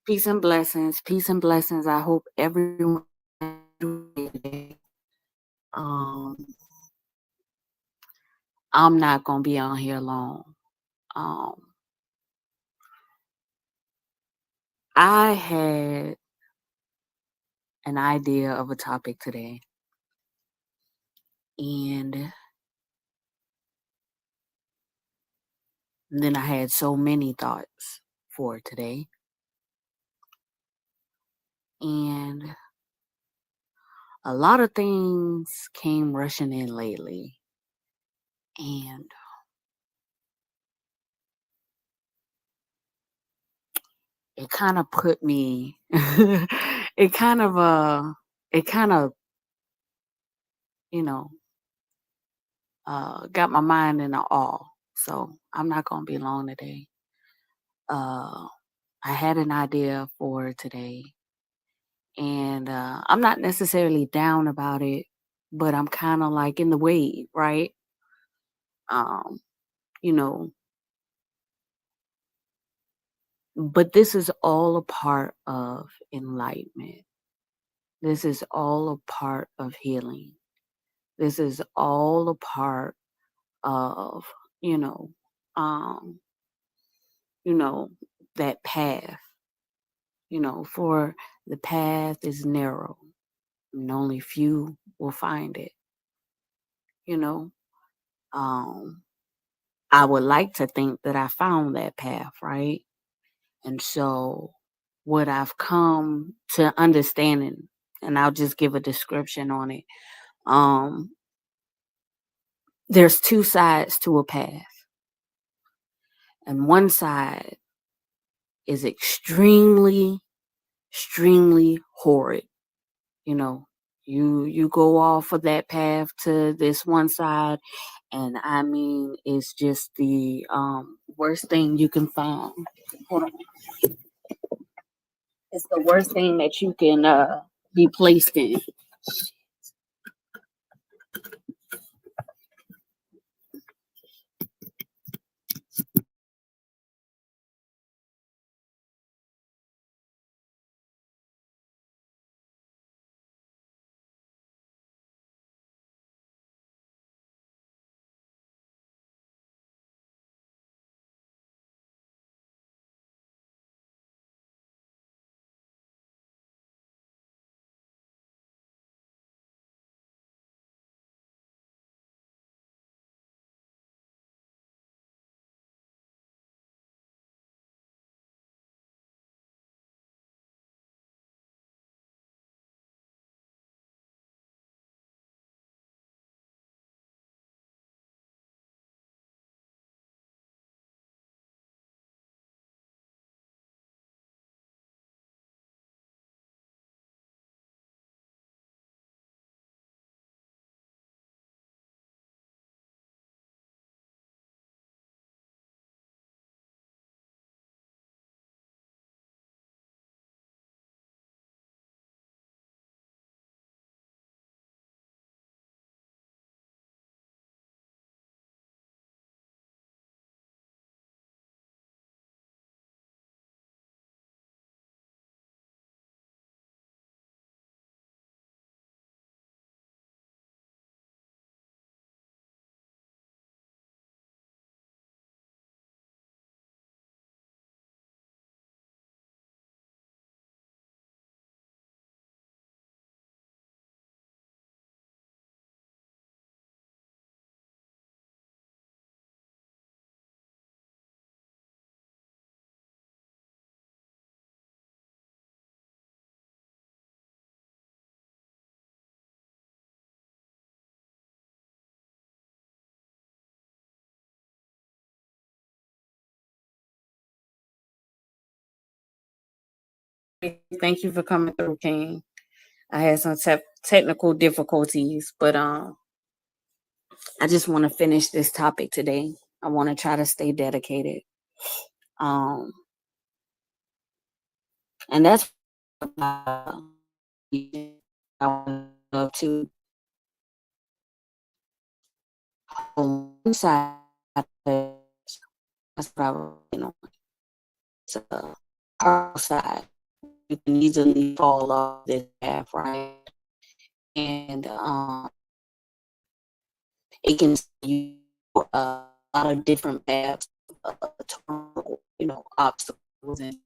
Peace and blessings. Peace and blessings. I hope everyone today. Um, I'm not gonna be on here long. Um, I had an idea of a topic today, and then I had so many thoughts for today, and a lot of things came rushing in lately, and it kind of put me. it kind of it kind of you know got my mind in a awe. So I'm not gonna be long today. Uh, I had an idea for today, and I'm not necessarily down about it, but I'm kind of like in the wave, right? Um, you know, but this is all a part of enlightenment. This is all a part of healing. This is all a part of, you know, um, you know, that path. For the path is narrow and only few will find it. You know, um, I would like to think that I found that path, right? And so, what I've come to understanding, and I'll just give a description on it. Um, there's two sides to a path, and one side is extremely horrid. You know, you go off of that path to this one side, and I mean it's just the worst thing you can find. Hold on. It's the worst thing that you can be placed in. Thank you for coming through, King. I had some technical difficulties, but I just want to finish this topic today. I want to try to stay dedicated. Um, and that's what I love to on one side. That's what I, it's a powerful side. you can easily fall off this path, right? And it can you a lot of different paths, turmoil, obstacles, and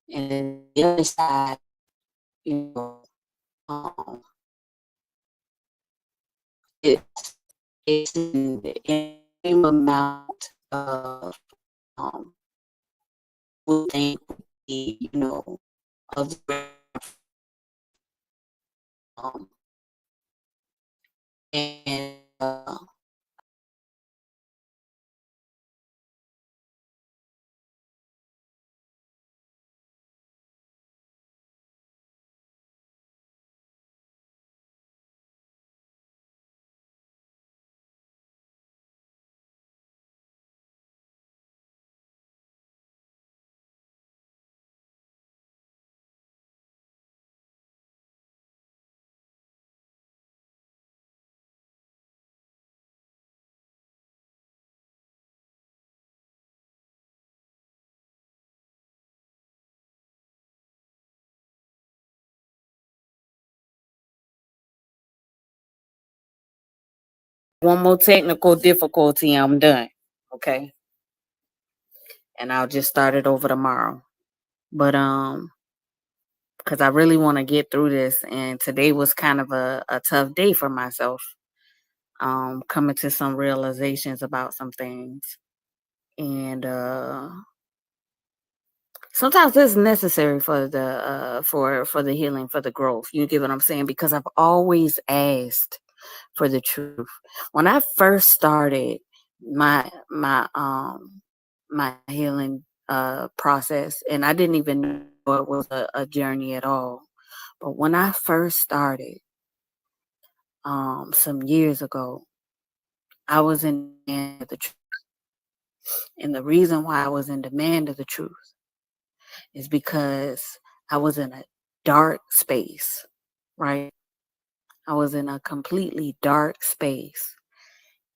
then the other side, you know, um, it's it's an extreme amount of um, we think of the um, and one more technical difficulty, I'm done. Okay. And I'll just start it over tomorrow. But because I really want to get through this, and today was kind of a tough day for myself. Coming to some realizations about some things. And sometimes it's necessary for the for the healing, for the growth. You get what I'm saying? Because I've always asked for the truth. When I first started my healing process, and I didn't even know it was a journey at all. But when I first started some years ago, I was in demand of the truth. And the reason why I was in demand of the truth is because I was in a dark space, right? I was in a completely dark space.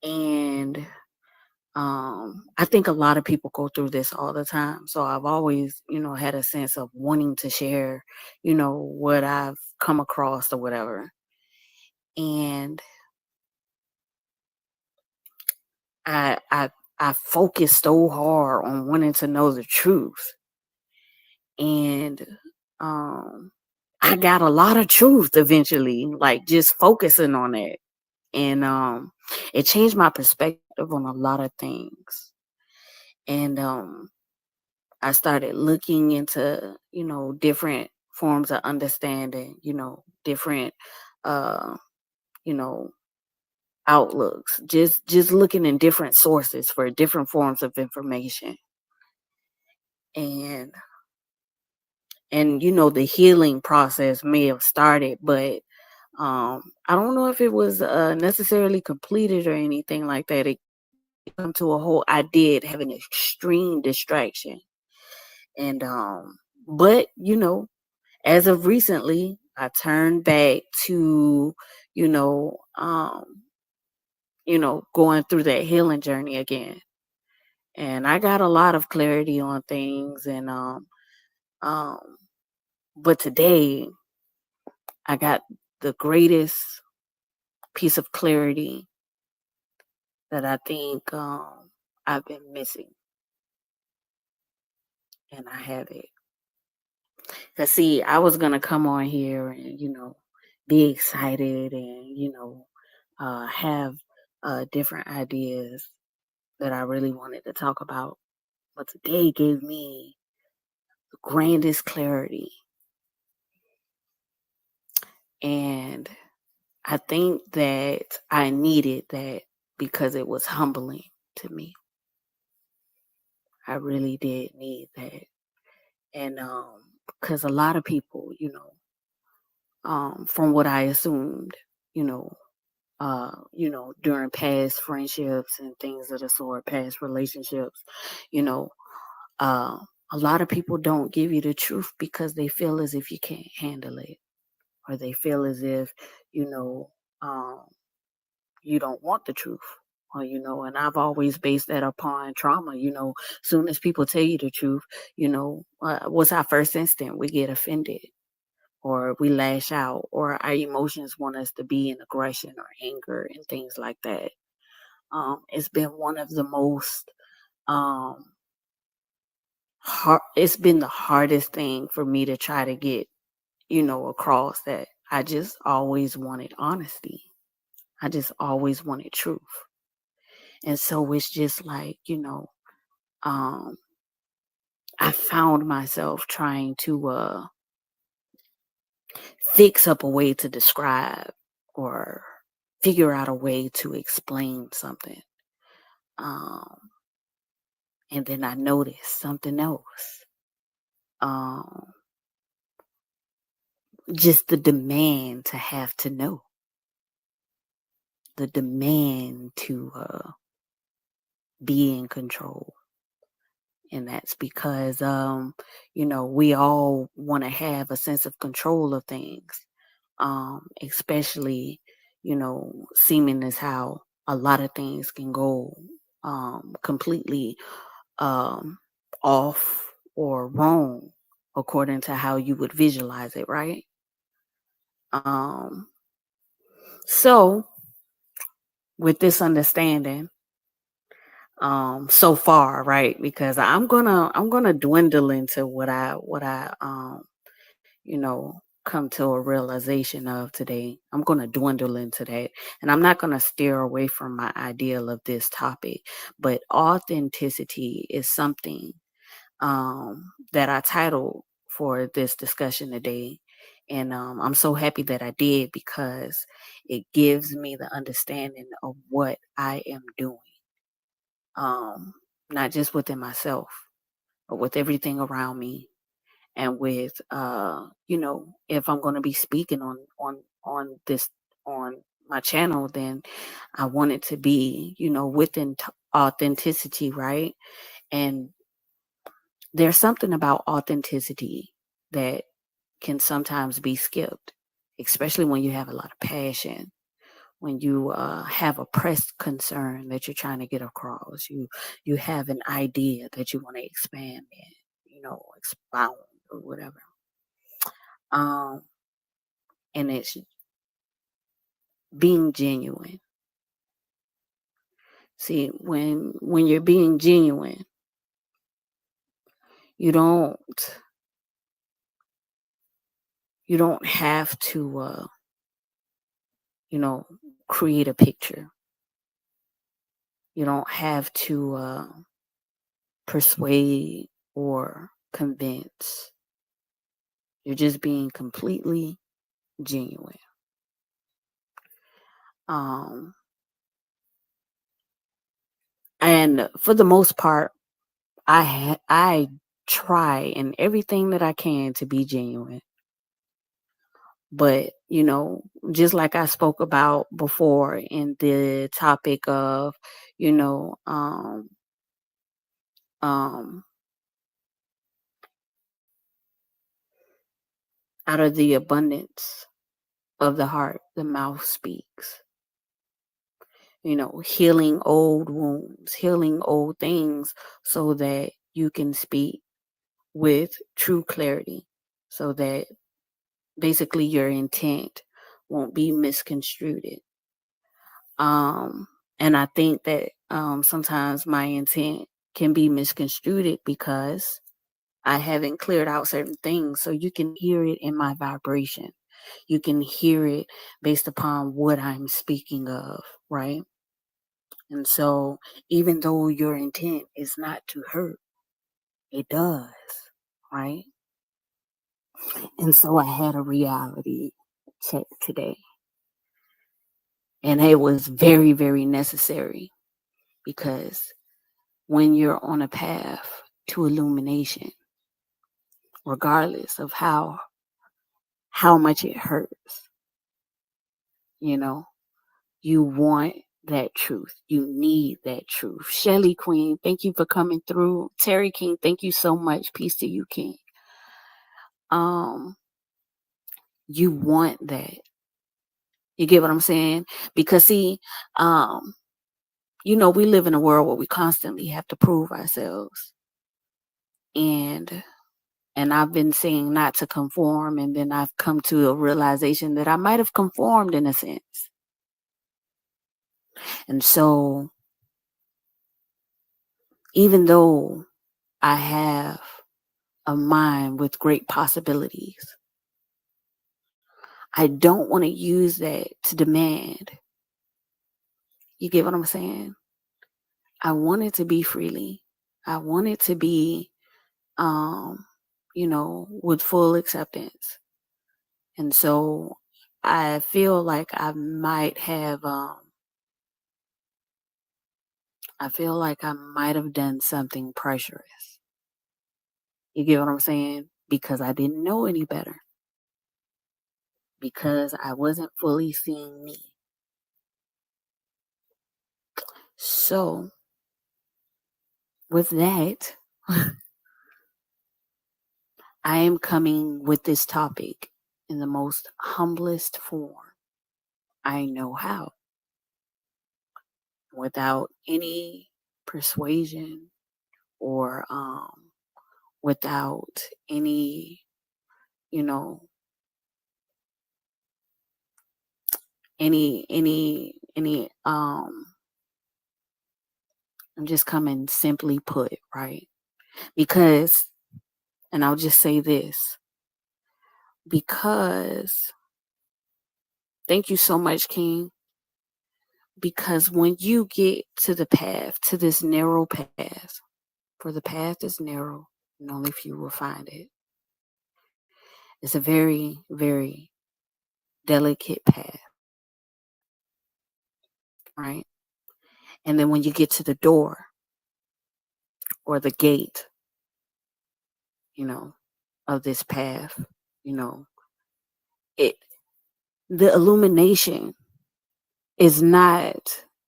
And I think a lot of people go through this all the time. So I've always, had a sense of wanting to share, what I've come across or whatever. And I focused so hard on wanting to know the truth. And I got a lot of truth eventually, like just focusing on it. And it changed my perspective on a lot of things. And I started looking into, different forms of understanding, different uh, you know, outlooks, just looking in different sources for different forms of information. And the healing process may have started, but I don't know if it was necessarily completed or anything like that. It come to a whole I did have an extreme distraction. And but as of recently, I turned back to, you know, um, going through that healing journey again. And I got a lot of clarity on things, and um but today I got the greatest piece of clarity that I think I've been missing, and I have it. Cause see, I was gonna come on here and be excited and have different ideas that I really wanted to talk about, but today gave me the grandest clarity, and I think that I needed that because it was humbling to me. I really did need that. And because a lot of people, from what I assumed, you know, during past friendships and things of the sort, past relationships, you know, uh, a lot of people don't give you the truth because they feel as if you can't handle it, or they feel as if, you know, um, you don't want the truth. And I've always based that upon trauma. Soon as people tell you the truth, what's our first instinct? We get offended, or we lash out, or our emotions want us to be in aggression or anger and things like that. It's been one of the most um, it's been the hardest thing for me to try to get, across that I just always wanted honesty. I just always wanted truth. And so it's just like, um, I found myself trying to fix up a way to describe or figure out a way to explain something. Um, and then I noticed something else. Um, just the demand to have to know, the demand to be in control. And that's because, we all want to have a sense of control of things, especially, seeming as how a lot of things can go completely um, off or wrong according to how you would visualize it, right? Um, so, with this understanding, so far, right? Because I'm gonna dwindle into what I come to a realization of today. I'm gonna dwindle into that, and I'm not gonna steer away from my ideal of this topic. But authenticity is something that I titled for this discussion today. And I'm so happy that I did, because it gives me the understanding of what I am doing, um, not just within myself, but with everything around me, and with if I'm going to be speaking on this on my channel, then I want it to be within authenticity, right? And there's something about authenticity that can sometimes be skipped, especially when you have a lot of passion, when you have a press concern that you're trying to get across, you have an idea that you want to expand in, expound or whatever. Um, and it's being genuine. See, when you're being genuine, you don't you don't have to you know create a picture. You don't have to persuade or convince. You're just being completely genuine. Um, and for the most part, I try in everything that I can to be genuine. But just like I spoke about before in the topic of, you know, um, out of the abundance of the heart, the mouth speaks. Healing old wounds, healing old things, so that you can speak with true clarity, so that basically your intent won't be misconstrued. Um, and I think that sometimes my intent can be misconstrued because I haven't cleared out certain things. So you can hear it in my vibration. You can hear it based upon what I'm speaking of, right? And so even though your intent is not to hurt, it does, right? And so I had a reality check today. And it was very, very necessary, because when you're on a path to illumination, regardless of how much it hurts, you know, you want that truth. You need that truth. Shelly Queen, thank you for coming through. Terry King, thank you so much. Peace to you, King. You want that. You get what I'm saying? Because see, um, we live in a world where we constantly have to prove ourselves. And I've been saying not to conform, and then I've come to a realization that I might have conformed in a sense. And so, even though I have a mind with great possibilities, I don't want to use that to demand. You get what I'm saying? I want it to be freely. I want it to be, with full acceptance. And so I feel like I feel like I might have done something pressurous. You get what I'm saying? Because I didn't know any better. Because I wasn't fully seeing me. So, with that, I am coming with this topic in the most humblest form I know how, without any persuasion or without any, you know, any I'm just coming simply put, right? Because, and I'll just say this, because thank you so much, King. Because when you get to the path, to this narrow path, for the path is narrow and only few will find it. It's a very, very delicate path, right? And then when you get to the door or the gate, of this path, you know, it the illumination is not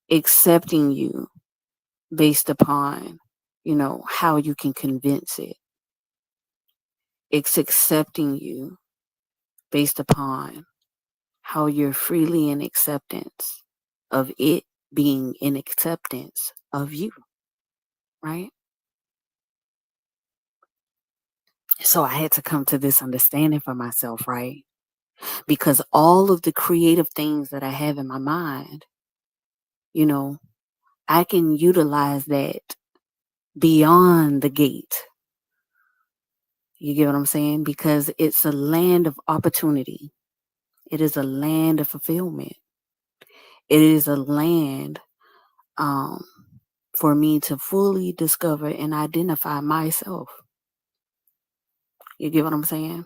accepting you based upon, how you can convince it. It's accepting you based upon how you're freely in acceptance of it being in acceptance of you, right? So I had to come to this understanding for myself, right? Because all of the creative things that I have in my mind, you know, I can utilize that beyond the gate. You get what I'm saying? Because it's a land of opportunity. It is a land of fulfillment. It is a land um, for me to fully discover and identify myself. You get what I'm saying?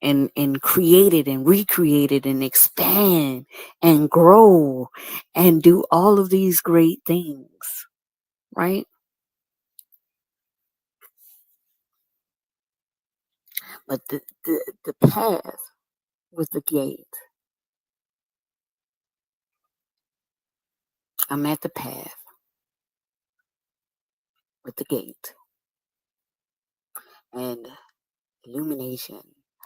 And create it and recreate it and expand and grow and do all of these great things, right? But the path was the gate. I'm at the path with the gate. And illumination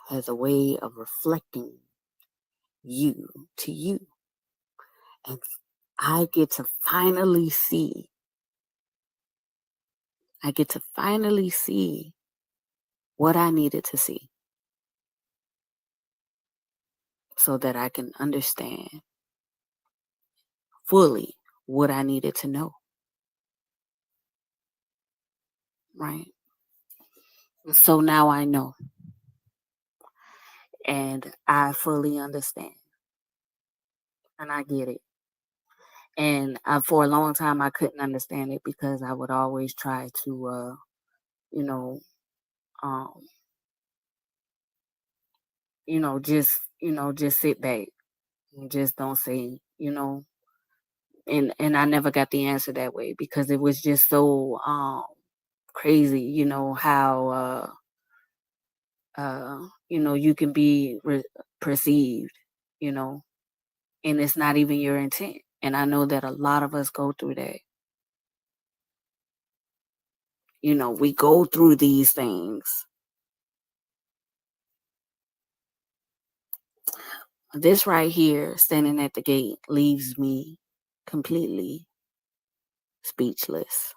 has a way of reflecting you to you. And I get to finally see. I get to finally see what I needed to see so that I can understand fully what I needed to know. Right. So now I know and I fully understand and I get it. And for a long time, I couldn't understand it because I would always try to, you know, um, just sit back and just don't say, and I never got the answer that way because it was just so crazy, how you can be perceived, you know, and it's not even your intent. And I know that a lot of us go through that. We go through these things. This right here, standing at the gate, leaves me completely speechless.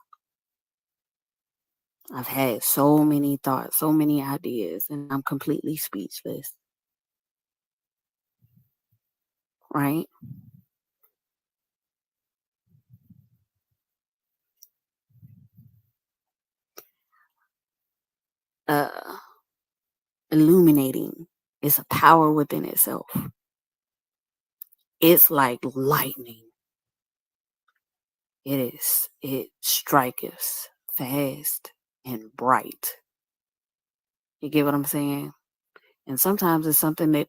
I've had so many thoughts, so many ideas, and I'm completely speechless, right? Uh, Illuminating is a power within itself. It's like lightning. It is. It strikes fast and bright. You get what I'm saying? And sometimes it's something that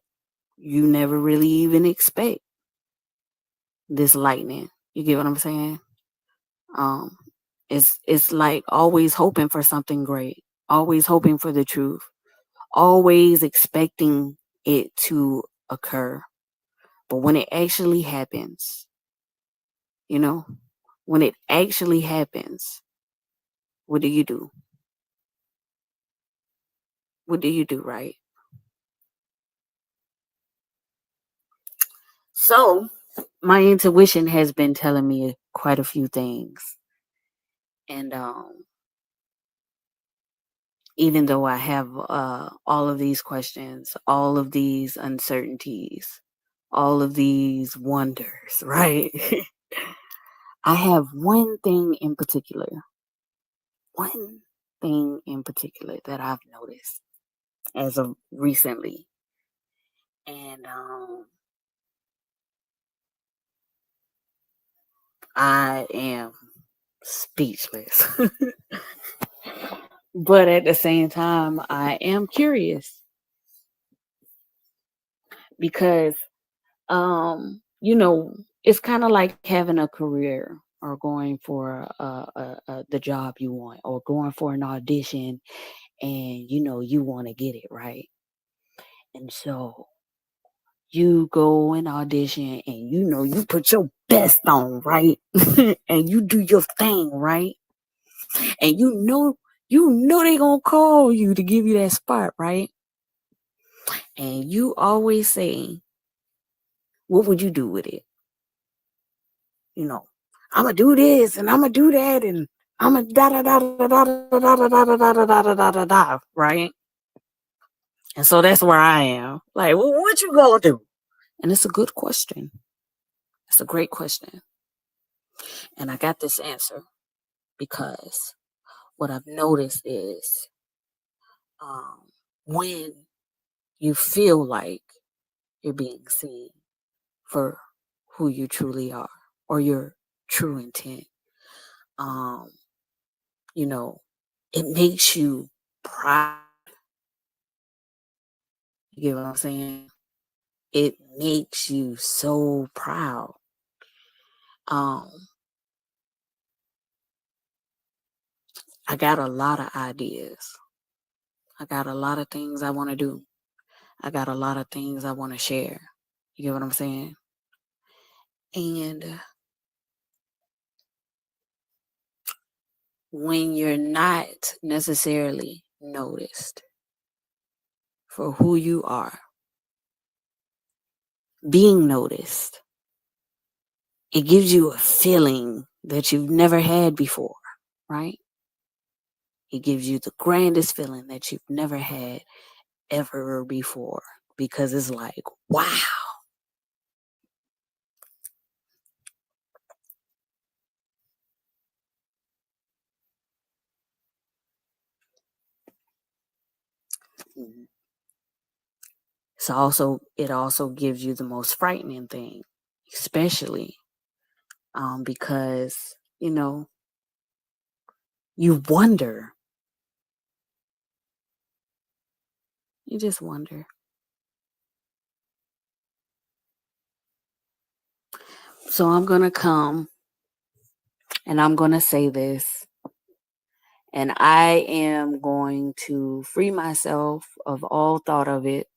you never really even expect. This lightning. You get what I'm saying? Um, it's like always hoping for something great, always hoping for the truth, always expecting it to occur. But when it actually happens, you know, when it actually happens, what do you do? What do you do, right? So my intuition has been telling me quite a few things. And even though I have all of these questions, all of these uncertainties, all of these wonders, right? I have one thing in particular that I've noticed as of recently. And I am speechless. But at the same time, I am curious because it's kind of like having a career or going for the job you want or going for an audition and you want to get it right. And so you go and audition and you put your best on, right? And you do your thing, right? And you know they gonna call you to give you that spot, right? And you always say, what would you do with it? You know, I'm gonna do this and I'm gonna do that and I'm gonna da da da da da da da da da da da da da da da da, right? And so that's where I am. Like, well, what you gonna do? And it's a good question. It's a great question. And I got this answer because what I've noticed is um, when you feel like you're being seen for who you truly are or your true intent, um, you know, it makes you proud. You get what I'm saying? It makes you so proud. Um, I got a lot of ideas. I got a lot of things I want to do. I got a lot of things I want to share. You get what I'm saying? And when you're not necessarily noticed for who you are, being noticed, it gives you a feeling that you've never had before, right? It gives you the grandest feeling that you've never had ever before because it's like, wow. It also gives you the most frightening thing, especially because you wonder. You just wonder. So I'm gonna come and I'm gonna say this, and I am going to free myself of all thought of it,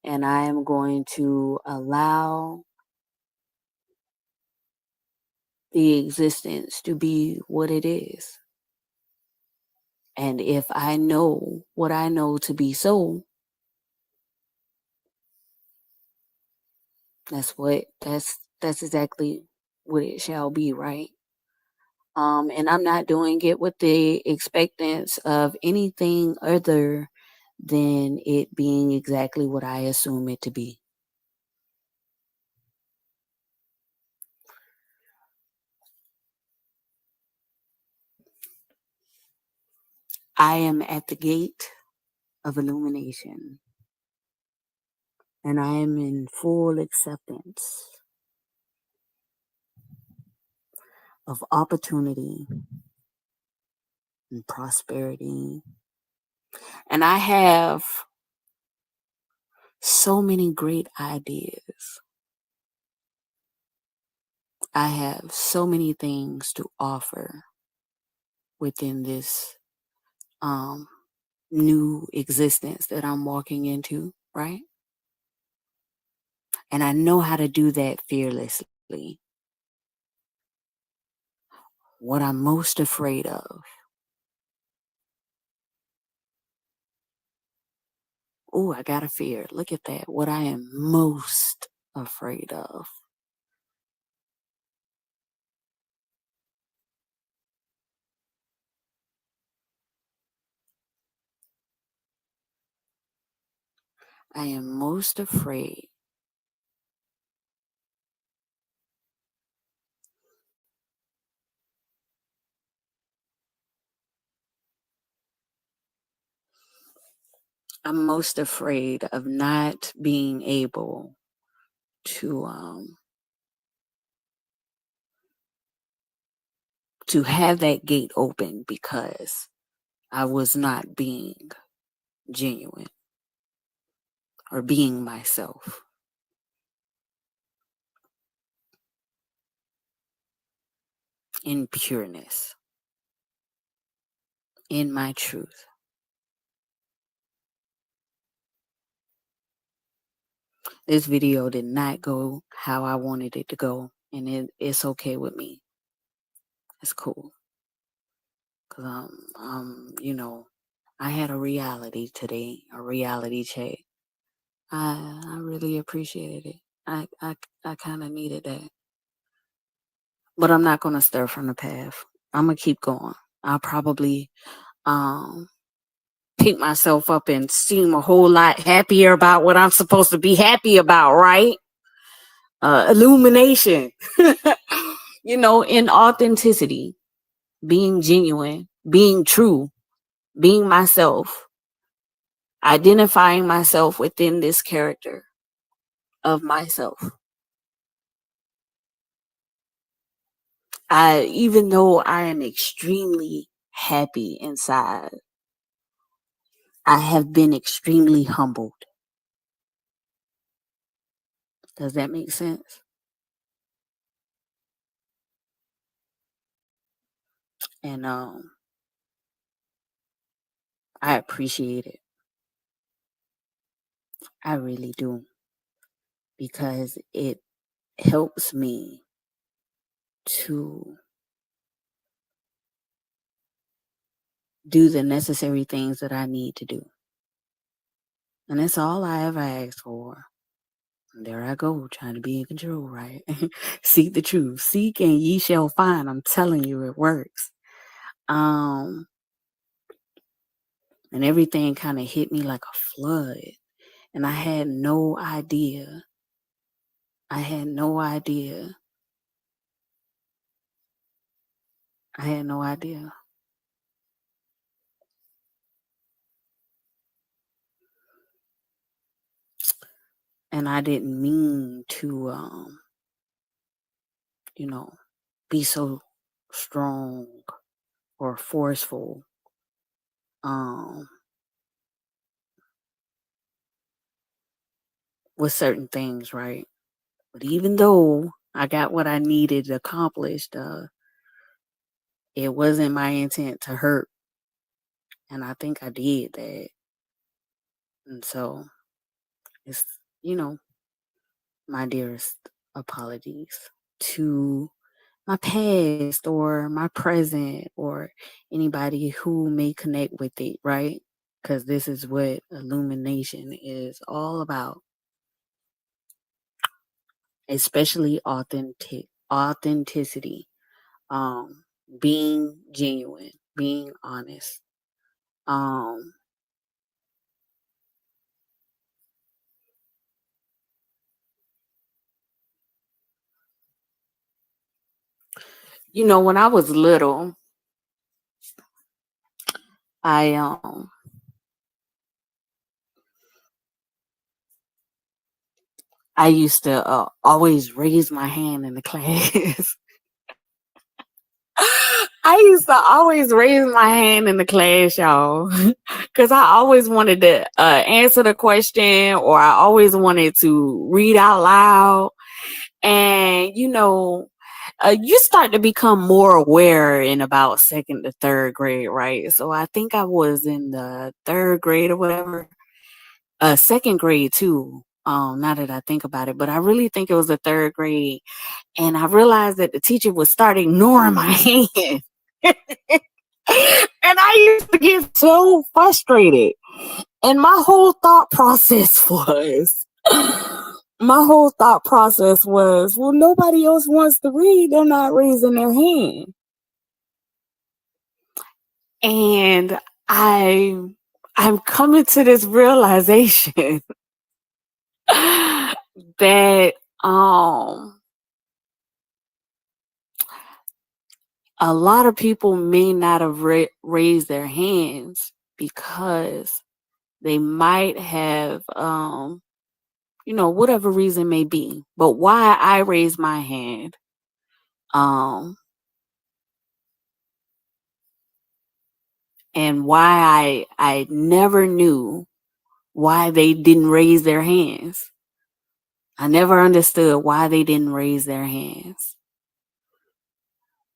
and I am going to allow the existence to be what it is. And if I know what I know to be so, that's exactly what it shall be, right? And I'm not doing it with the expectance of anything other than it being exactly what I assume it to be. I am at the gate of illumination, and I am in full acceptance of opportunity and prosperity. And I have so many great ideas. I have so many things to offer within this um, new existence that I'm walking into, right? And I know how to do that fearlessly. What I'm most afraid of. Oh, I got a fear. Look at that. What I am most afraid of. I am most afraid I'm most afraid of not being able to have that gate open because I was not being genuine or being myself in pureness, in my truth. This video did not go how I wanted it to go, and it's okay with me. It's cool. Cause I had a reality today, a reality check. I really appreciated it. I kind of needed that. But I'm not gonna stir from the path. I'm gonna keep going. I'll probably um pick myself up and seem a whole lot happier about what I'm supposed to be happy about, right? Illumination. In authenticity, being genuine, being true, being myself, identifying myself within this character of myself. Even though I am extremely happy inside, I have been extremely humbled. Does that make sense? And I appreciate it. I really do, because it helps me to do the necessary things that I need to do. And that's all I ever asked for. And there I go, trying to be in control, right? Seek the truth. Seek and ye shall find. I'm telling you, it works. And everything kind of hit me like a flood. And I had no idea. I had no idea. I had no idea. And I didn't mean to, be so strong or forceful. With certain things, right? But even though I got what I needed accomplished, it wasn't my intent to hurt. And I think I did that. And so it's, my dearest apologies to my past or my present or anybody who may connect with it, right? Because this is what illumination is all about, especially authenticity. being genuine, being honest. Um, when I was little, I I used to always raise my hand in the class. I used to always raise my hand in the class, y'all, because I always wanted to answer the question, or I always wanted to read out loud. And you start to become more aware in about second to third grade, right? So I think I was in the third grade or whatever, second grade too. Now that I think about it, but I really think it was the third grade, and I realized that the teacher would start ignoring my hand. And I used to get so frustrated. And my whole thought process was, well, nobody else wants to read. They're not raising their hand. And I, I'm coming to this realization that a lot of people may not have raised their hands because they might have, whatever reason may be. But why I raised my hand, um, and why I never knew why they didn't raise their hands. I never understood why they didn't raise their hands.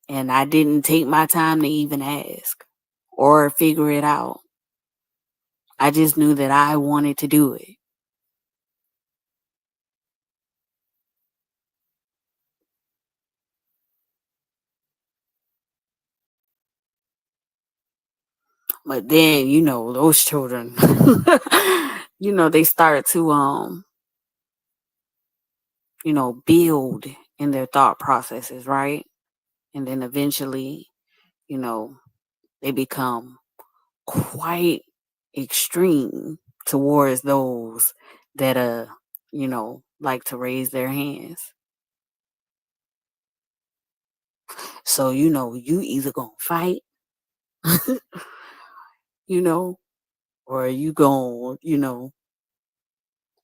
And I didn't take my time to even ask or figure it out. I just knew that I wanted to do it. But then, those children, they start to, build in their thought processes, right? And then eventually, you know, they become quite extreme towards those that like to raise their hands. So, you either gonna fight, you know, or you gonna,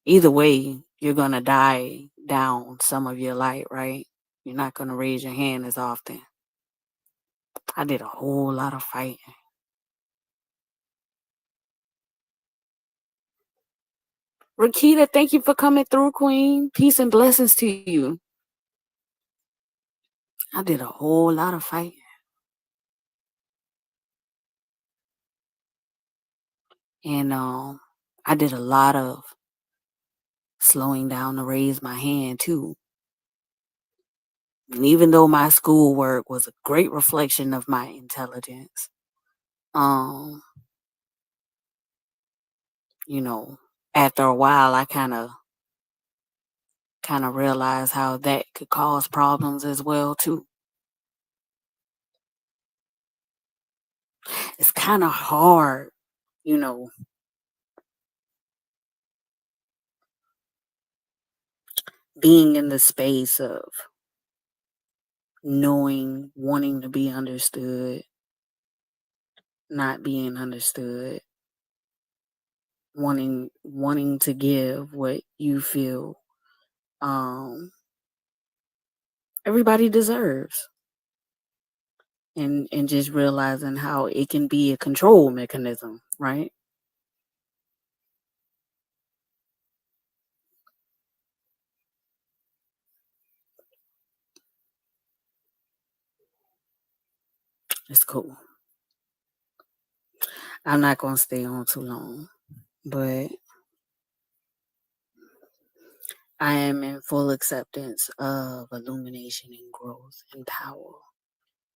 either way, you're gonna die down some of your light, right? You're not gonna raise your hand as often. I did a whole lot of fighting. Rakita, thank you for coming through, Queen. Peace and blessings to you. I did a whole lot of fighting. And I did a lot of slowing down to raise my hand too. And even though my schoolwork was a great reflection of my intelligence, um, you know, after a while I kind of realized how that could cause problems as well too. It's kind of hard, you know, being in the space of knowing, wanting to be understood, not being understood, wanting to give what you feel everybody deserves, and just realizing how it can be a control mechanism, right? It's cool. I'm not gonna stay on too long, but I am in full acceptance of illumination and growth and power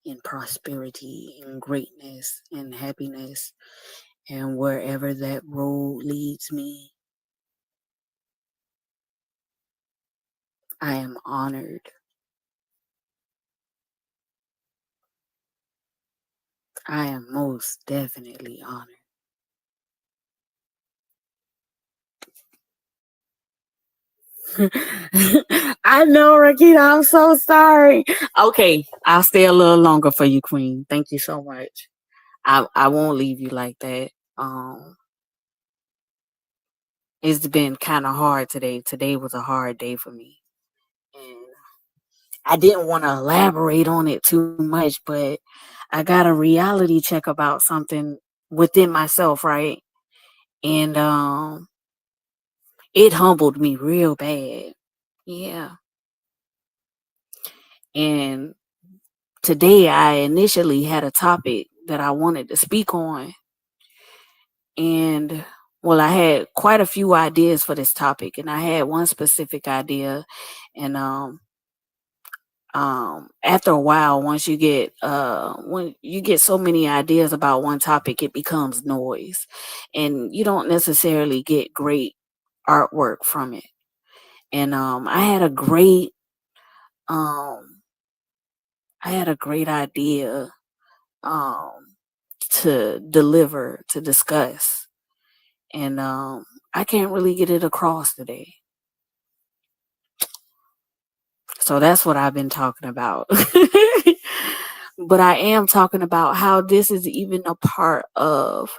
and prosperity and greatness and happiness, and wherever that road leads me, I am honored I am most definitely honored. I know, Rakita. I'm so sorry. Okay, I'll stay a little longer for you, Queen. Thank you so much. I won't leave you like that. It's been kind of hard today. Today was a hard day for me, and I didn't want to elaborate on it too much, but I got a reality check about something within myself, right? And it humbled me real bad. Yeah. And today I initially had a topic that I wanted to speak on. And well, I had quite a few ideas for this topic, and I had one specific idea. And after a while, when you get so many ideas about one topic, it becomes noise, and you don't necessarily get great artwork from it. And um I had a great idea um to deliver, to discuss, and I can't really get it across today. So that's what I've been talking about. But I am talking about how this is even a part of,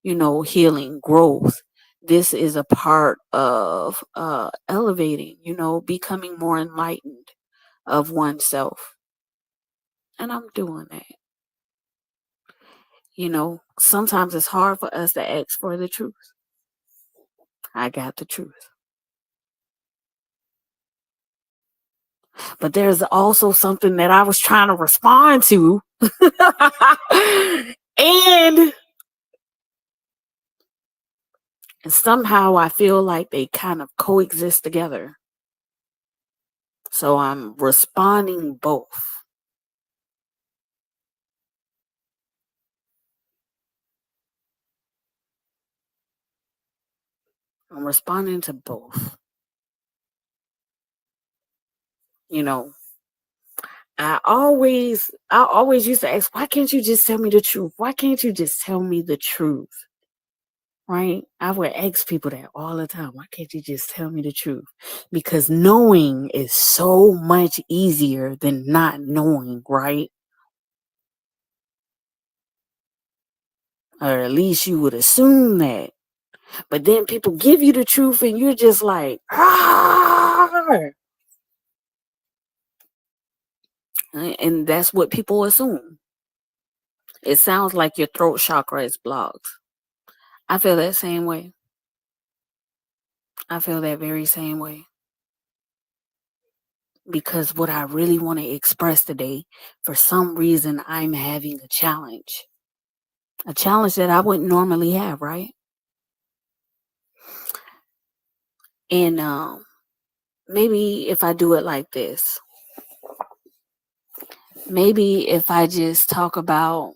healing, growth. This is a part of elevating, becoming more enlightened of oneself. And I'm doing that. Sometimes it's hard for us to ask for the truth. I got the truth. But there's also something that I was trying to respond to. and somehow I feel like they kind of coexist together. So I'm responding both. I'm responding to both. You know, I always used to ask, why can't you just tell me the truth? Why can't you just tell me the truth? Right? I would ask people that all the time. Why can't you just tell me the truth? Because knowing is so much easier than not knowing, right? Or at least you would assume that. But then people give you the truth and you're just like, ah! And that's what people assume. It sounds like your throat chakra is blocked. I feel that same way. I feel that very same way. Because what I really want to express today, for some reason, I'm having a challenge. A challenge that I wouldn't normally have, right? And maybe if I do it like this, maybe if I just talk about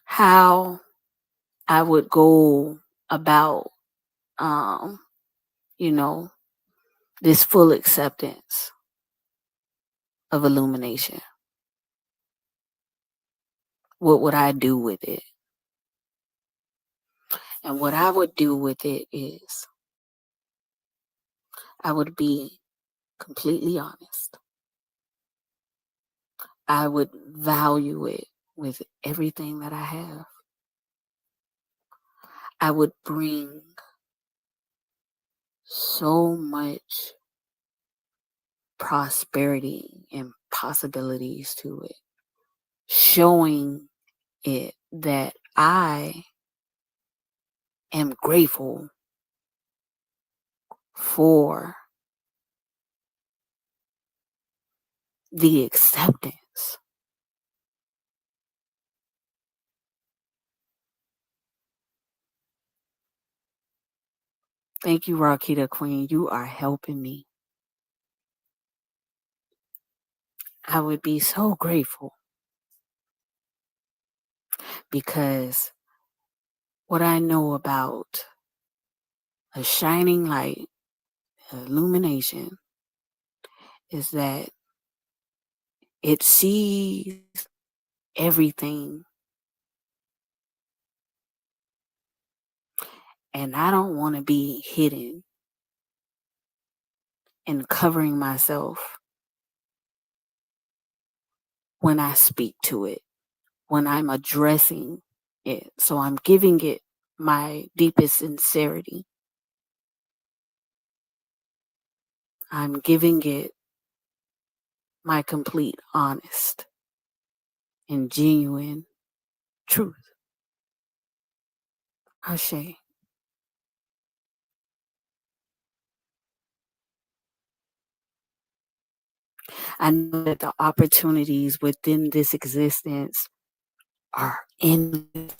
how I would go about, um, you know, this full acceptance of illumination. What would I do with it? And what I would do with it is I would be completely honest. I would value it with everything that I have. I would bring so much prosperity and possibilities to it, showing it that I am grateful for the acceptance. Thank you, Rakita Queen. You are helping me. I would be so grateful because what I know about a shining light, illumination, is that it sees everything. And I don't want to be hidden and covering myself when I speak to it, when I'm addressing it. So I'm giving it my deepest sincerity. I'm giving it my complete, honest, and genuine truth. Ashe. I know that the opportunities within this existence are endless.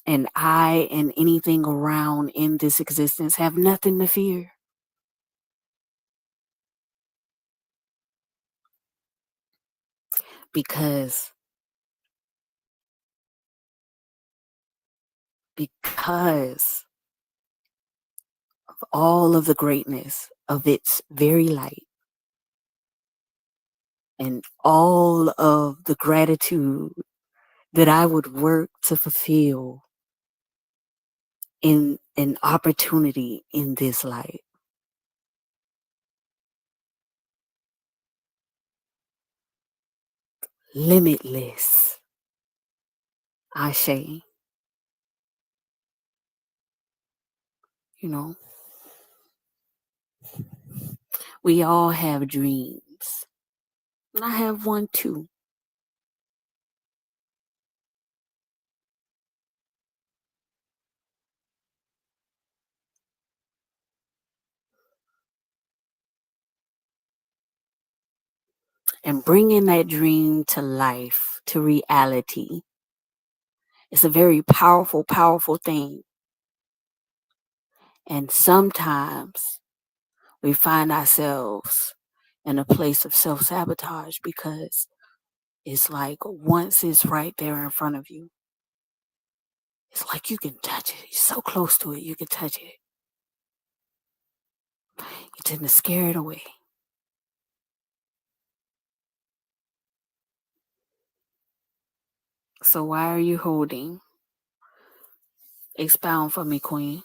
And I and anything around in this existence have nothing to fear. Because because of all of the greatness of its very light and all of the gratitude that I would work to fulfill in an opportunity in this light. Limitless. Ashe. You know, we all have dreams. And I have one too. And bringing that dream to life, to reality, is a very powerful, powerful thing. And sometimes we find ourselves in a place of self sabotage because it's like once it's right there in front of you, it's like you can touch it. You're so close to it, you can touch it. You tend to scare it away. So why are you holding? Expound for me, Queen.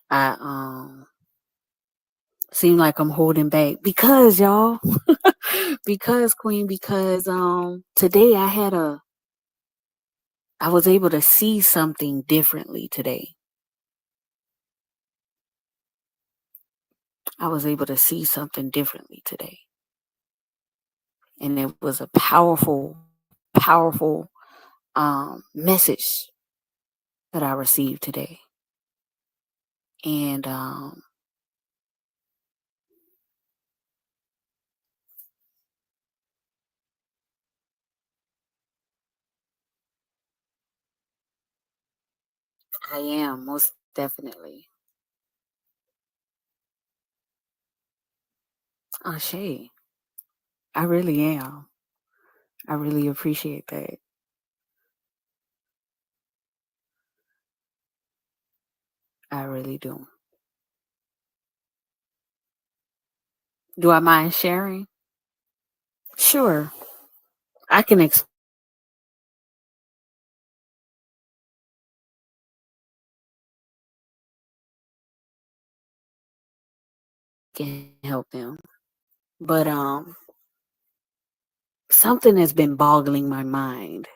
I seem like I'm holding back because y'all, because Queen, because today I was able to see something differently today. I was able to see something differently today. And it was a powerful, powerful message that I received today. And I am most definitely. Ashe. I really am. I really appreciate that. I really do. Do I mind sharing? Sure. I can can help them. But something has been boggling my mind.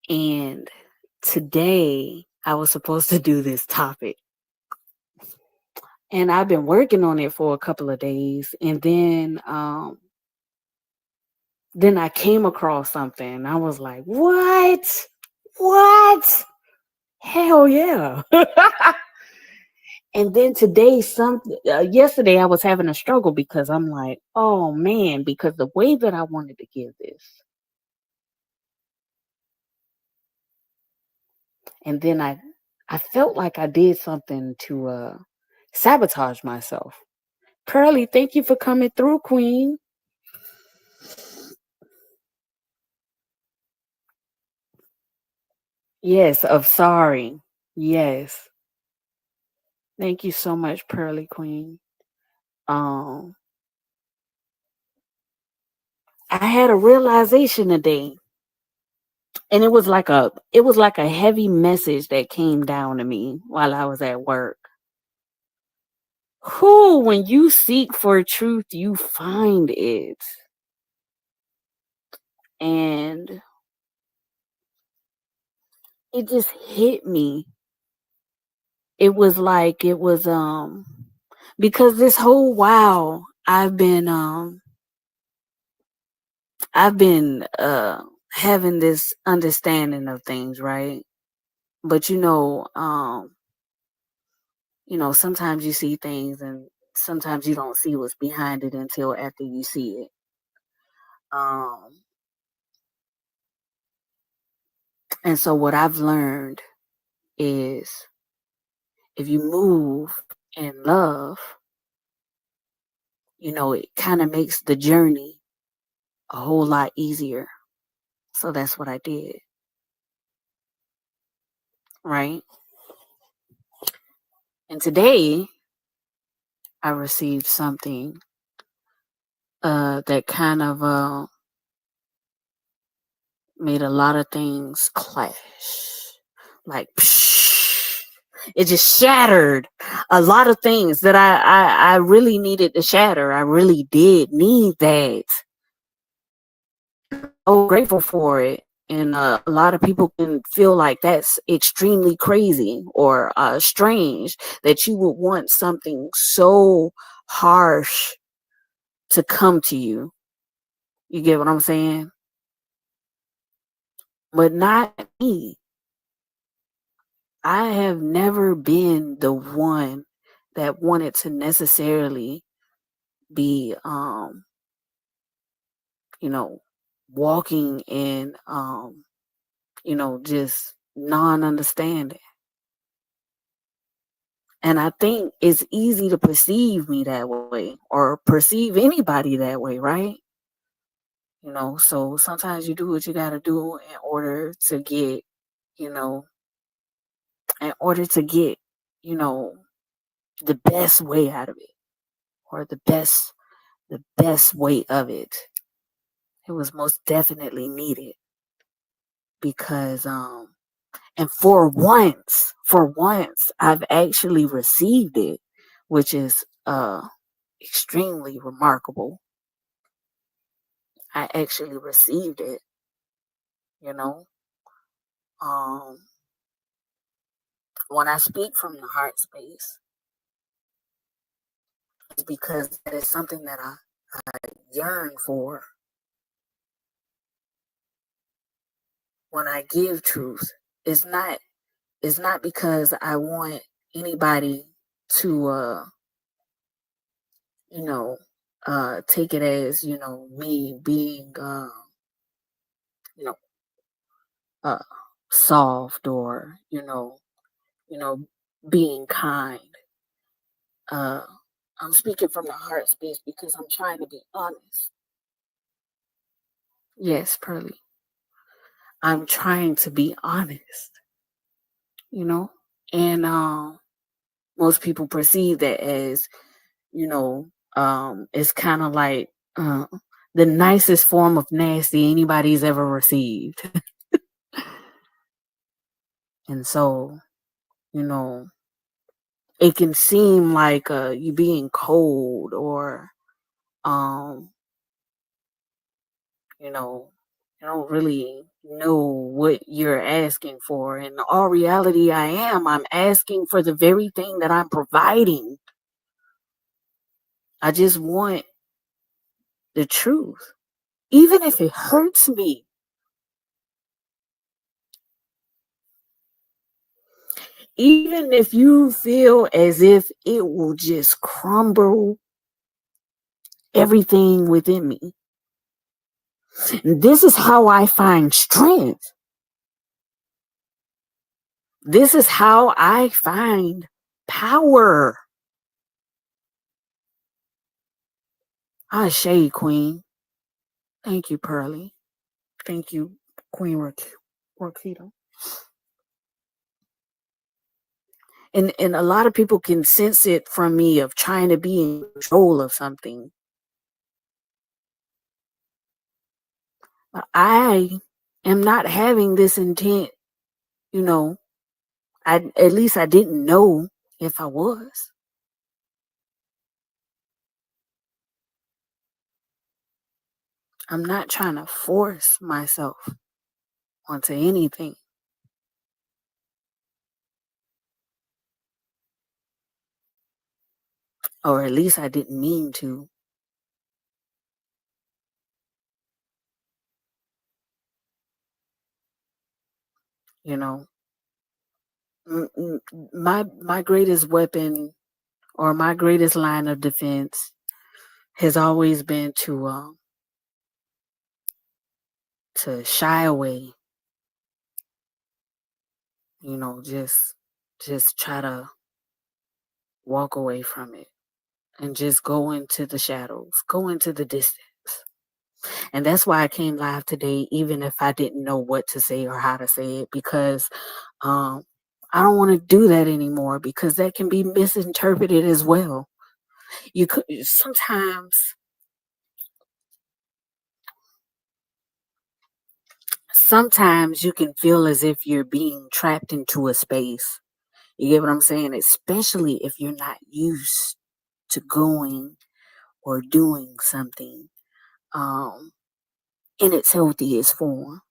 And today I was supposed to do this topic. And I've been working on it for a couple of days. And then I came across something. I was like, what? What? Hell yeah. And then today, yesterday, I was having a struggle because I'm like, oh man, because the way that I wanted to give this, and then I felt like I did something to sabotage myself. Pearly, thank you for coming through, Queen. Yes, of sorry. Yes. Thank you so much, Pearly Queen. Um, I had a realization today, and it was like a heavy message that came down to me while I was at work. Who, when you seek for truth, you find it. And it just hit me. It was because this whole while I've been having this understanding of things, right? But sometimes you see things and sometimes you don't see what's behind it until after you see it. Um and so what I've learned is if you move in love, it kind of makes the journey a whole lot easier. So that's what I did, right? And today I received something that kind of made a lot of things clash. Like, psh, it just shattered a lot of things that I really needed to shatter. I really did need that. So grateful for it. And a lot of people can feel like that's extremely crazy or strange that you would want something so harsh to come to you. You get what I'm saying? But not me. I have never been the one that wanted to necessarily be you know walking in just non-understanding. And I think it's easy to perceive me that way or perceive anybody that way, right? So sometimes you do what you got to do you know in order to get you know the best way out of it, or the best way of it. It was most definitely needed because and for once I've actually received it, which is extremely remarkable. I actually received it, you know. Um when I speak from the heart space, it's because that is something that I yearn for. When I give truth, it's not it's not because I want anybody to you know take it as me being you know uh soft, or you know being kind. uh I'm speaking from the heart space because I'm trying to be honest. Yes, Pearly, I'm trying to be honest, you know and most people perceive that as it's kind of like the nicest form of nasty anybody's ever received. And so, you know, it can seem like you being cold, or um, you know, you don't really know what you're asking for. In all reality, I'm asking for the very thing that I'm providing. I just want the truth. Even if it hurts me, even if you feel as if it will just crumble everything within me. This is how I find strength. This is how I find power. I shade Queen. Thank you, Pearly. Thank you, Queen Rakita. And a lot of people can sense it from me of trying to be in control of something. I am not having this intent, you know. At least I didn't know if I was. I'm not trying to force myself onto anything. Or at least I didn't mean to. You know, my greatest weapon or my greatest line of defense has always been to shy away. You know, just try to walk away from it and just go into the shadows, go into the distance. And that's why I came live today, even if I didn't know what to say or how to say it, because um, I don't want to do that anymore because that can be misinterpreted as well. You could sometimes you can feel as if you're being trapped into a space. You get what I'm saying? Especially if you're not used to going or doing something um, in its healthiest form.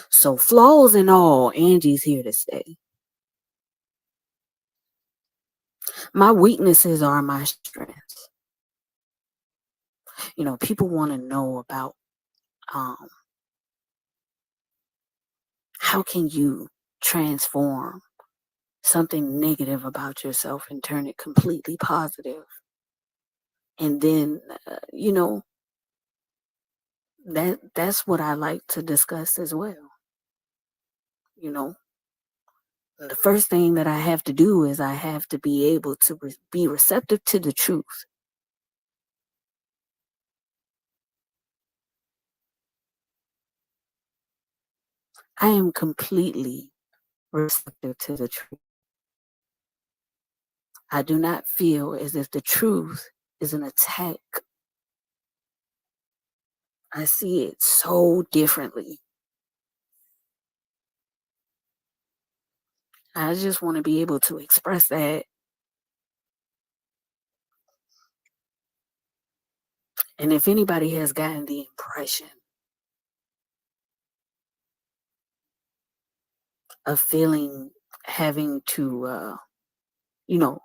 So flaws and all, Angie's here to stay. My weaknesses are my strengths. You know, people want to know about um, how can you transform something negative about yourself and turn it completely positive. And then, you know, that's what I like to discuss as well. You know, the first thing that I have to do is I have to be able to be receptive to the truth. I am completely receptive to the truth. I do not feel as if the truth is an attack. I see it so differently. I just want to be able to express that. And if anybody has gotten the impression of feeling having to, you know,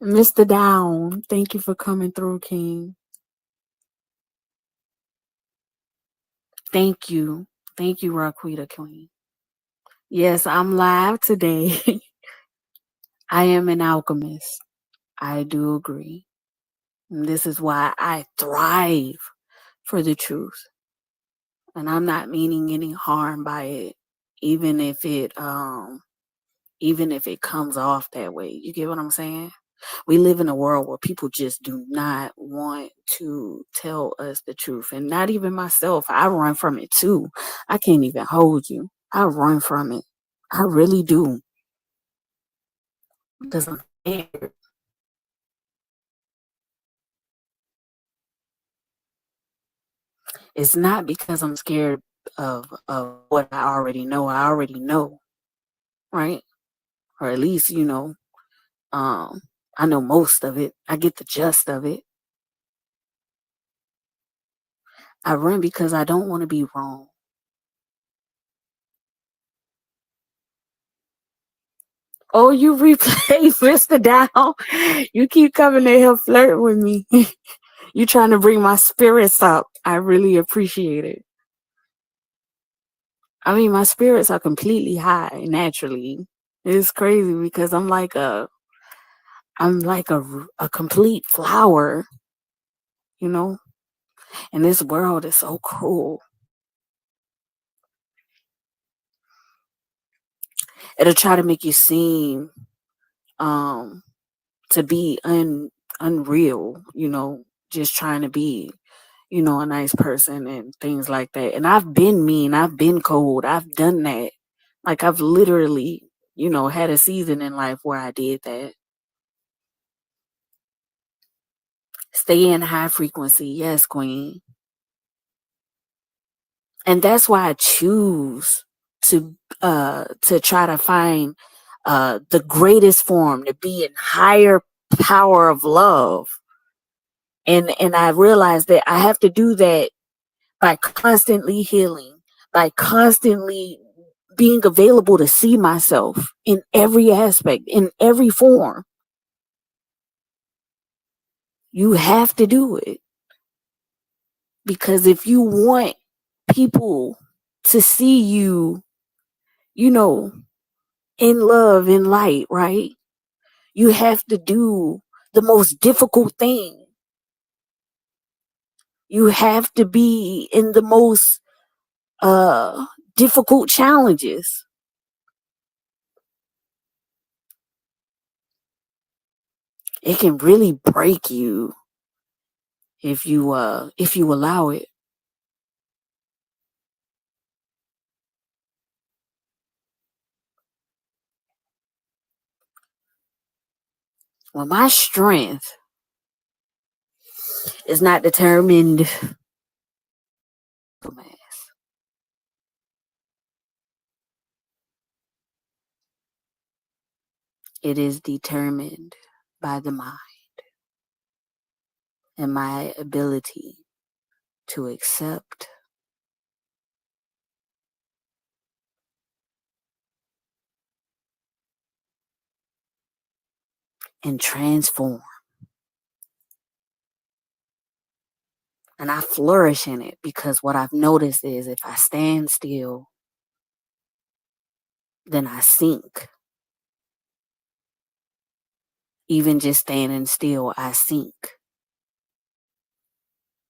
Mr. Down, thank you for coming through, King. Thank you. Thank you, Raquita Queen. Yes, I'm live today. I am an alchemist. I do agree. And this is why I thrive for the truth. And I'm not meaning any harm by it, even if it comes off that way. You get what I'm saying? We live in a world where people just do not want to tell us the truth. And not even myself. I run from it too. I can't even hold you. I run from it. I really do. Because I'm scared. It's not because I'm scared of what I already know. I already know, right? Or at least, um, I know most of it. I get the gist of it. I run because I don't want to be wrong. Oh, you replay Mr. Down. You keep coming in here flirting with me. You trying to bring my spirits up. I really appreciate it. I mean, my spirits are completely high naturally. It's crazy because I'm like a complete flower, you know? And this world is so cruel. it'll try to make you seem um to be unreal, just trying to be, a nice person and things like that. And I've been mean, I've been cold, I've done that. Like I've literally, had a season in life where I did that. Stay in high frequency, yes, queen. And that's why I choose to try to find the greatest form, to be in higher power of love. And I realized that I have to do that by constantly healing, by constantly being available to see myself in every aspect, in every form. You have to do it. Because if you want people to see you, you know, in love, in light, right? You have to do the most difficult thing. You have to be in the most difficult challenges. It can really break you if you allow it. Well, my strength is not determined. It is determined by the mind and my ability to accept and transform. And I flourish in it because what I've noticed is if I stand still, then I sink. Even just standing still, I sink.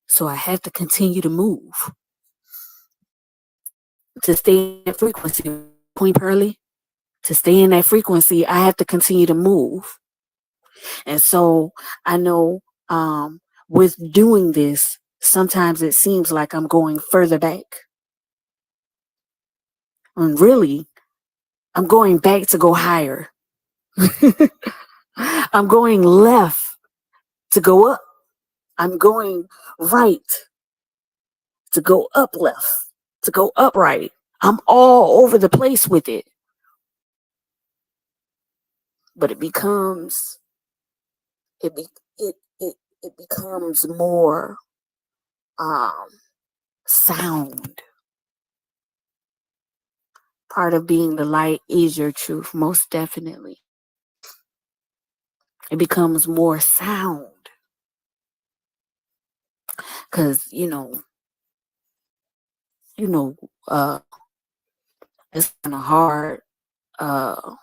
So I have to continue to move to stay in that frequency. Queen Pearly, to stay in that frequency, I have to continue to move. And so I know with doing this, sometimes it seems like I'm going further back. And really, I'm going back to go higher. I'm going left to go up. I'm going right to go up left, to go upright. I'm all over the place with it. But it becomes it be, it becomes more um sound. Part of being the light is your truth, most definitely. It becomes more sound. Cause you know, uh it's kinda hard, uh,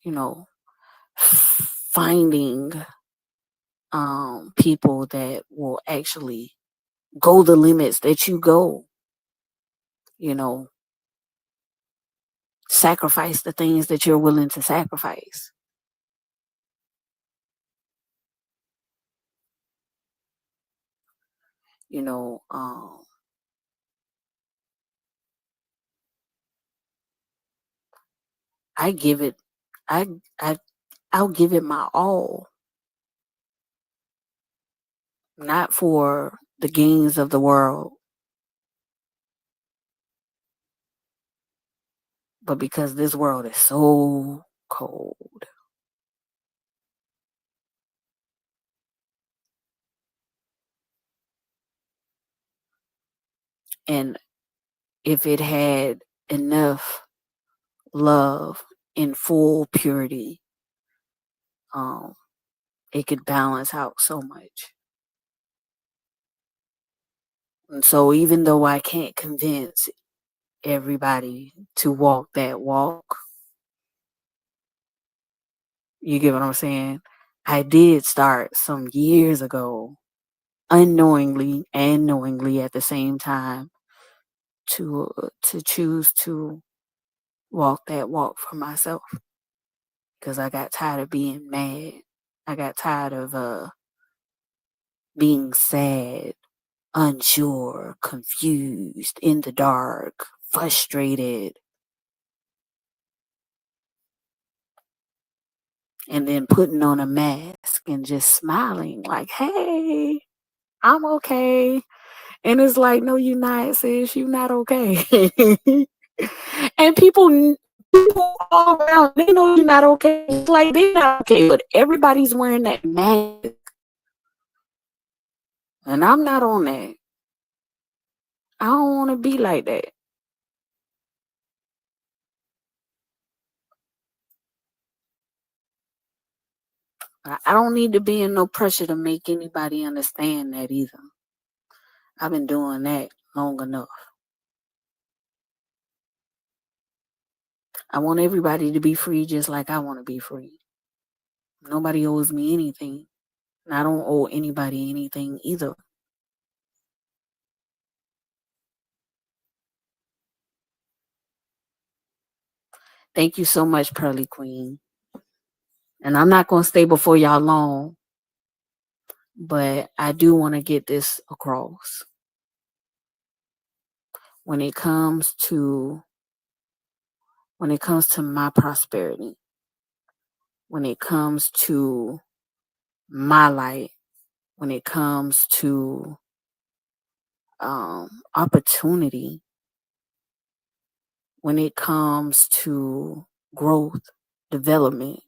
you know, finding people that will actually go the limits that you go, you know, sacrifice the things that you're willing to sacrifice. You know, I give it, I, I, I'll give it my all, not for the gains of the world, but because this world is so cold. And if it had enough love in full purity, um, it could balance out so much. And so even though I can't convince everybody to walk that walk, you get what I'm saying? I did start some years ago, unknowingly and knowingly at the same time, to choose to walk that walk for myself because I got tired of being mad. I got tired of being sad, unsure, confused, in the dark, frustrated, and then putting on a mask and just smiling like, hey, I'm okay. And it's like, no, you're not, sis. You're not okay. And people all around, they know you're not okay. It's like they're not okay, but everybody's wearing that mask. And I'm not on that. I don't want to be like that. I don't need to be in no pressure to make anybody understand that either. I've been doing that long enough. I want everybody to be free just like I want to be free. Nobody owes me anything. And I don't owe anybody anything either. Thank you so much, Pearly Queen. And I'm not going to stay before y'all long, but I do want to get this across. When it comes to my prosperity, when it comes to my light, when it comes to opportunity, when it comes to growth, development,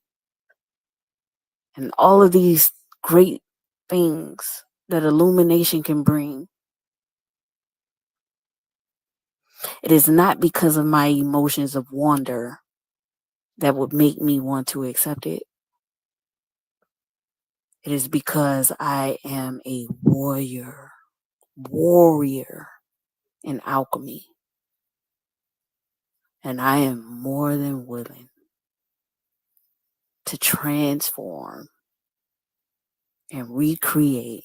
and all of these great things that illumination can bring, it is not because of my emotions of wonder that would make me want to accept it. It is because I am a warrior in alchemy. And I am more than willing to transform and recreate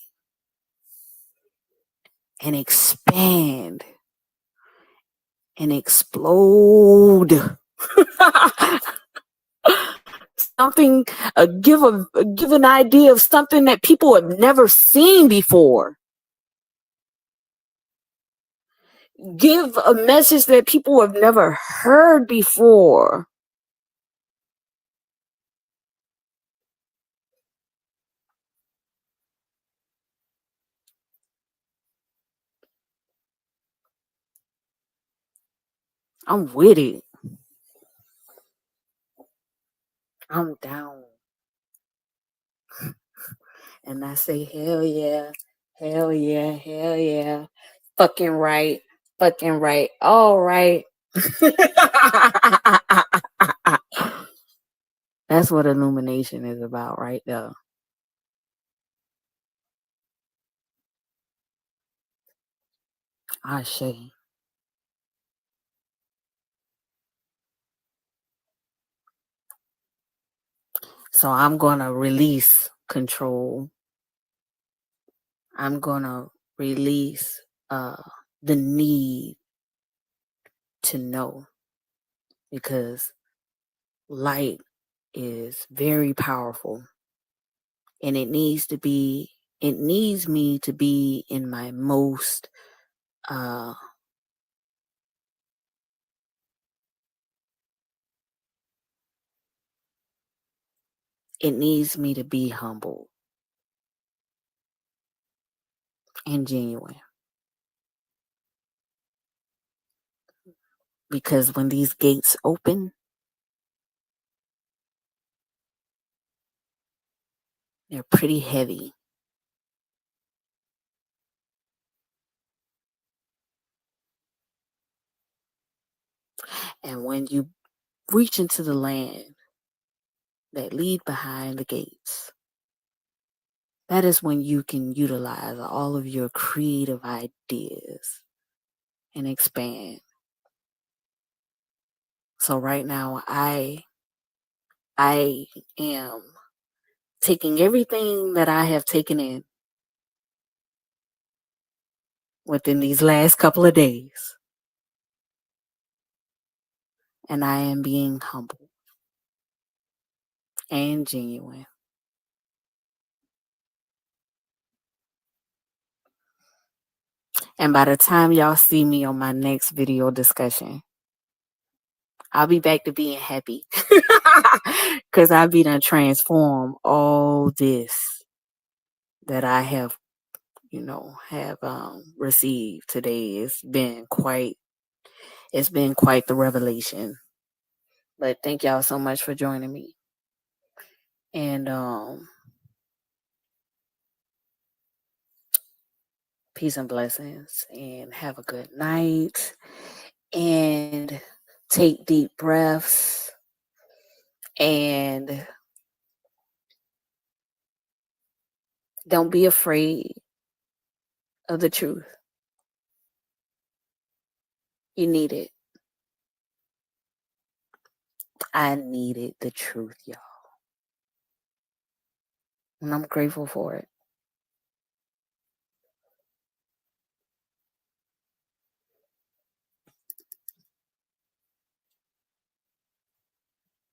and expand and explode something, give an idea of something that people have never seen before. Give a message that people have never heard before. I'm with it. I'm down. And I say, hell yeah, hell yeah, hell yeah. Fucking right. Fucking right. All right. That's what illumination is about right there. I say. So I'm going to release control. I'm going to release the need to know, because light is very powerful, and it needs me to be in my most it needs me to be humble and genuine. Because when these gates open, they're pretty heavy. And when you reach into the land that lead behind the gates, that is when you can utilize all of your creative ideas and expand. So right now, I am taking everything that I have taken in within these last couple of days, and I am being humble and genuine. And by the time y'all see me on my next video discussion, I'll be back to being happy. Because I'll be done transform all this that I have, received today. It's been quite the revelation. But thank y'all so much for joining me. And peace and blessings, and have a good night, and take deep breaths, and don't be afraid of the truth. You need it. I needed the truth, y'all. And I'm grateful for it.